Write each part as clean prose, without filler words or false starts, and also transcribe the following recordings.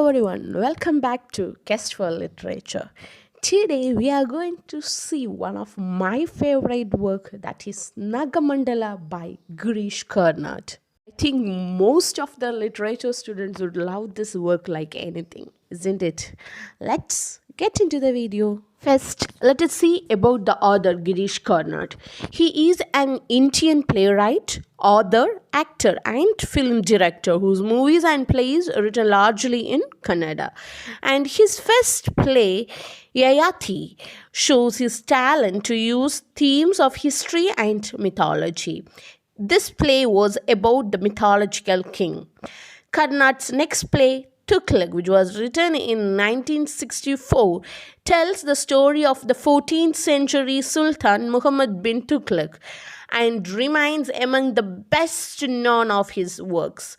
everyone, welcome back to Quest for Literature. Today we are going to see one of my favorite work, that is Nagamandala by Girish Karnad. I think most of the literature students would love this work like anything, isn't it? Let's get into the video. First, let us see about the author Girish Karnad. He is an Indian playwright, author, actor, and film director whose movies and plays are written largely in Kannada. And his first play, Yayati, shows his talent to use themes of history and mythology. This play was about the mythological king. Karnad's next play, Tughlaq, which was written in 1964, tells the story of the 14th century Sultan Muhammad bin Tughlaq and remains among the best known of his works.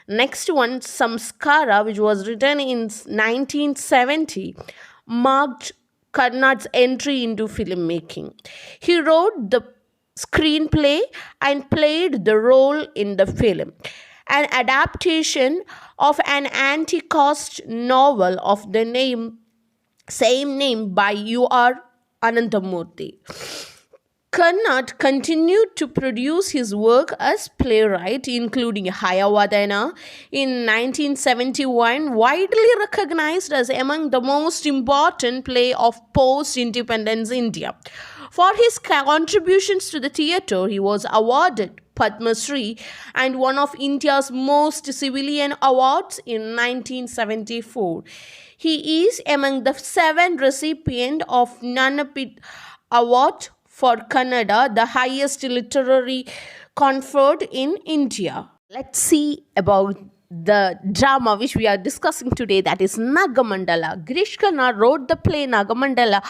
Next one, Samskara, which was written in 1970, marked Karnad's entry into filmmaking. He wrote the screenplay and played the role in the film, an adaptation of an anti-caste novel of the same name by U.R. Anandamurthy. Karnad continued to produce his work as playwright, including Hayavadana in 1971, widely recognized as among the most important play of post-independence India. For his contributions to the theatre, he was awarded Padma Shri and one of India's most civilian awards in 1974. He is among the 7 recipients of Jnanapith Award for Kannada, the highest literary conferred in India. Let's see about the drama which we are discussing today, that is Nagamandala. Girish Karnad wrote the play Nagamandala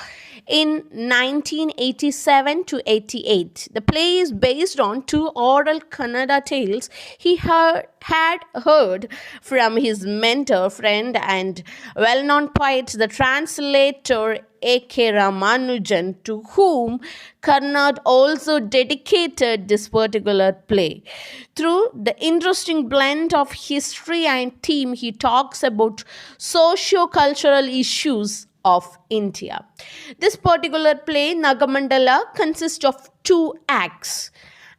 in 1987 to 88. The play is based on 2 oral Kannada tales he had heard from his mentor, friend, and well-known poet, the translator A.K. Ramanujan, to whom Karnad also dedicated this particular play. Through the interesting blend of history and theme, he talks about socio-cultural issues of India. This particular play, Nagamandala, consists of 2 acts.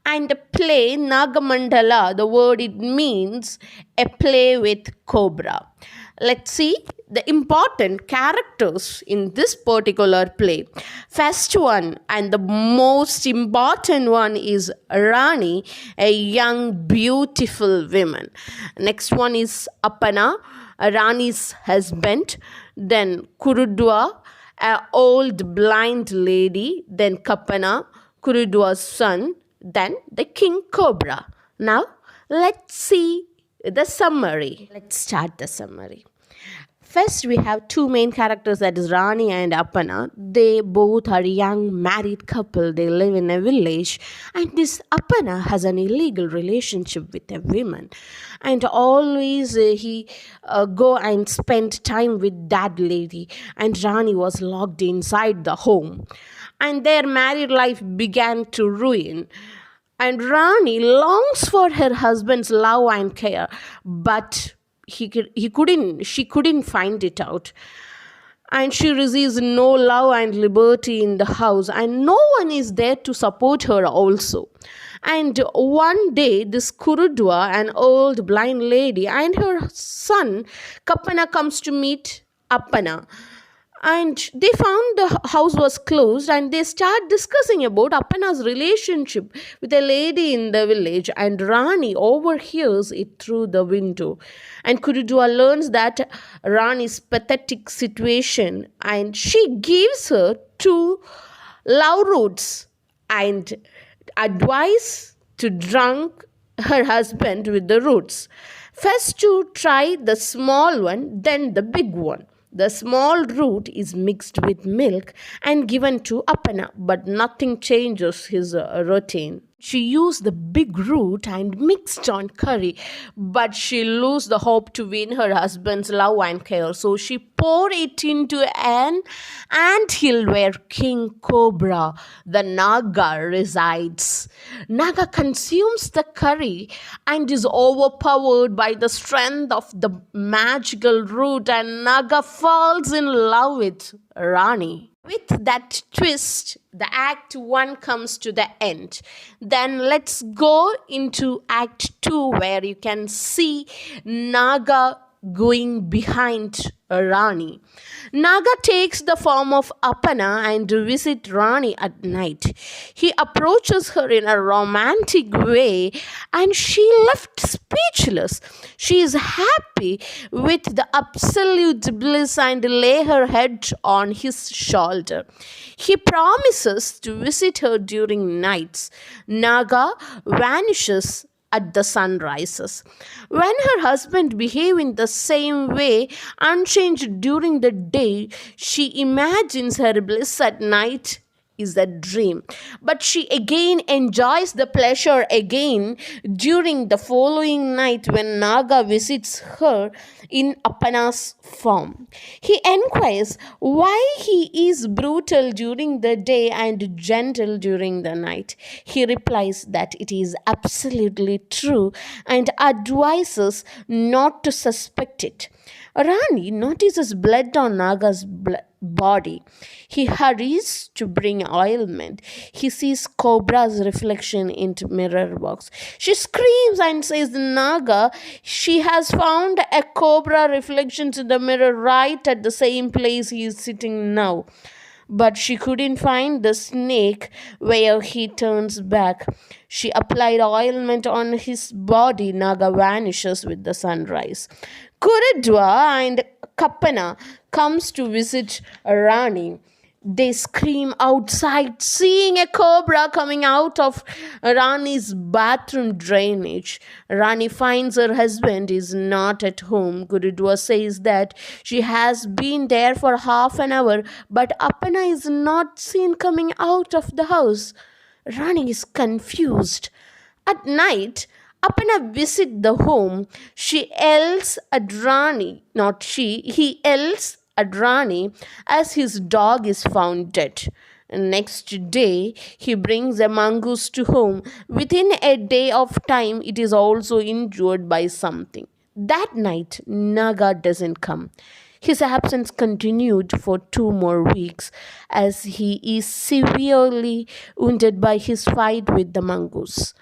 And the play Nagamandala, the word it means a play with cobra. Let's see the important characters in this particular play. First one and the most important one is Rani, a young beautiful woman. Next one is Apana, Rani's husband. Then Kurudwa, an old blind lady. Then Kapana, Kurudwa's son. Then the king cobra. Now let's see the summary. Let's start the summary. First, we have 2 main characters, that is Rani and Apana. They both are a young married couple. They live in a village, and this Apana has an illegal relationship with a woman, and always he go and spend time with that lady, and Rani was locked inside the home, and their married life began to ruin. And Rani longs for her husband's love and care, but she couldn't find it out. And she receives no love and liberty in the house, and no one is there to support her also. And one day, this Kurudwa, an old blind lady, and her son Kapana comes to meet Appana. And they found the house was closed, and they start discussing about Appana's relationship with a lady in the village, and Rani overhears it through the window. And Kurudwa learns that Rani's pathetic situation, and she gives her 2 love roots and advice to drunk her husband with the roots. First to try the small one, then the big one. The small root is mixed with milk and given to Appana, but nothing changes his routine. She used the big root and mixed on curry, but she lost the hope to win her husband's love and care. So she poured it into an anthill where King Cobra, the Naga, resides. Naga consumes the curry and is overpowered by the strength of the magical root, and Naga falls in love with Rani. With that twist, the act 1 comes to the end. Then let's go into act 2, where you can see Naga going behind Rani. Naga takes the form of Apana and visits Rani at night. He approaches her in a romantic way and she left speechless. She is happy with the absolute bliss and lay her head on his shoulder. He promises to visit her during nights. Naga vanishes at the sun rises. When her husband behaves in the same way, unchanged during the day, she imagines her bliss at night is a dream. But she again enjoys the pleasure again during the following night when Naga visits her in Apana's form. He inquires why he is brutal during the day and gentle during the night. He replies that it is absolutely true and advises not to suspect it. Rani notices blood on Naga's body. He hurries to bring ointment. He sees Cobra's reflection into mirror box. She screams and says, Naga, she has found a cobra reflection in the mirror right at the same place he is sitting now. But she couldn't find the snake where he turns back. She applied ointment on his body. Naga vanishes with the sunrise. Kuridwa and Kapana comes to visit Rani. They scream outside, seeing a cobra coming out of Rani's bathroom drainage. Rani finds her husband is not at home. Gurudwa says that she has been there for half an hour, but Apana is not seen coming out of the house. Rani is confused. At night, Apana visits the home. She yells at Rani, not she, he yells at Rani as his dog is found dead. Next day, he brings a mongoose to home. Within a day of time, it is also injured by something. That night, Naga doesn't come. His absence continued for 2 more weeks as he is severely wounded by his fight with the mongoose.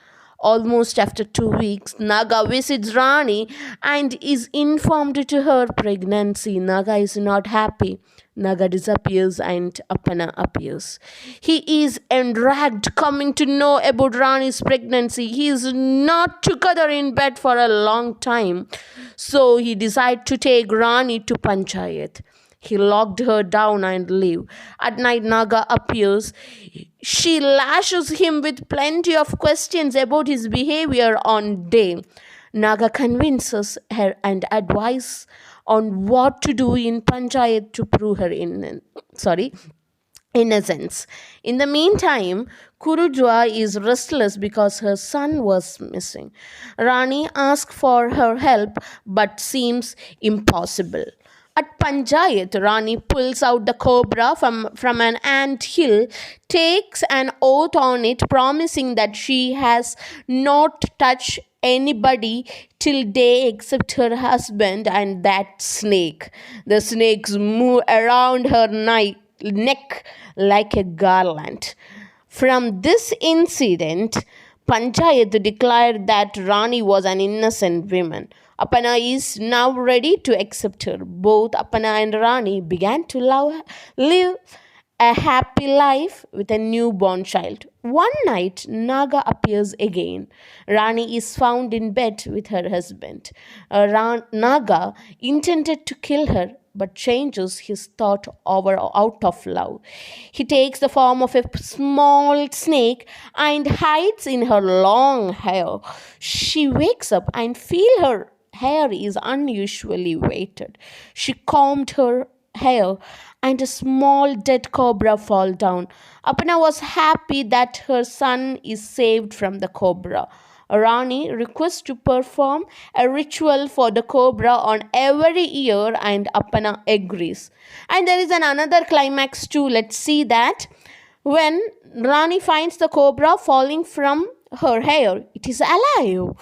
Almost after 2 weeks, Naga visits Rani and is informed to her pregnancy. Naga is not happy. Naga disappears and Apana appears. He is enraged coming to know about Rani's pregnancy. He is not together in bed for a long time. So he decides to take Rani to Panchayat. He locked her down and leave. At night, Naga appears. She lashes him with plenty of questions about his behavior on day. Naga convinces her and advises on what to do in Panchayat to prove her innocence. In the meantime, Kurujwa is restless because her son was missing. Rani asks for her help but seems impossible. At Panchayat, Rani pulls out the cobra from an ant hill, takes an oath on it, promising that she has not touched anybody till day except her husband and that snake. The snakes move around her neck like a garland. From this incident, Panchayat declared that Rani was an innocent woman. Apana is now ready to accept her. Both Apana and Rani began to live a happy life with a newborn child. One night, Naga appears again. Rani is found in bed with her husband. Naga intended to kill her, but changes his thought out of love. He takes the form of a small snake and hides in her long hair. She wakes up and feels her hair is unusually weighted. She combed her hair and a small dead cobra fall down. Apana was happy that her son is saved from the cobra. Rani requests to perform a ritual for the cobra on every ear and Apana agrees. And there is another climax too. Let's see that. When Rani finds the cobra falling from her hair, it is alive.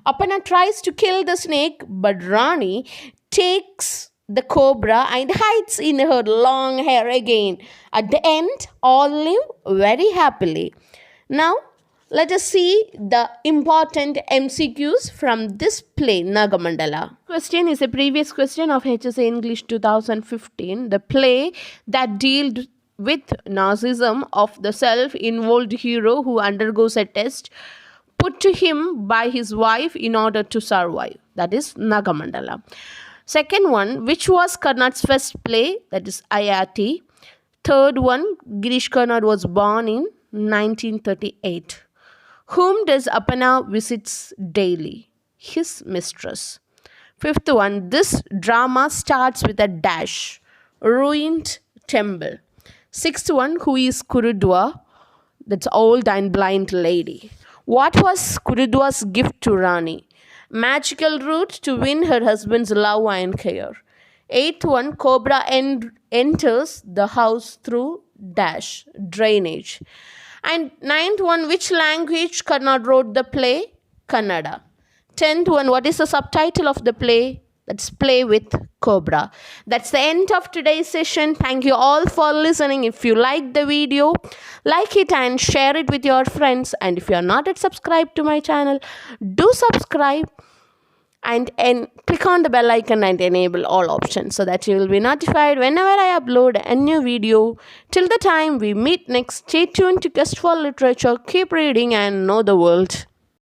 Apana tries to kill the snake, but Rani takes the cobra and hides in her long hair again. At the end, all live very happily. Now, let us see the important MCQs from this play, Nagamandala. Question is a previous question of HSA English 2015. The play that dealt with narcissism of the self-involved hero who undergoes a test put to him by his wife in order to survive. That is Nagamandala. Second one, which was Karnad's first play? That is Ayati. Third one, Girish Karnad was born in 1938. Whom does Apana visits daily? His mistress. Fifth one, this drama starts with a dash. Ruined temple. Sixth one, who is Kurudwa? That's old and blind lady. What was Kurudwa's gift to Rani? Magical route to win her husband's love and care. Eighth one, Cobra enters the house through dash, drainage. And ninth one, which language Karnad wrote the play? Kannada. 10th one, what is the subtitle of the play? That's Play with Cobra. That's the end of today's session. Thank you all for listening. If you like the video, like it and share it with your friends. And if you are not yet subscribed to my channel, do subscribe and click on the bell icon and enable all options so that you will be notified whenever I upload a new video. Till the time we meet next, stay tuned to Quest for Literature. Keep reading and know the world.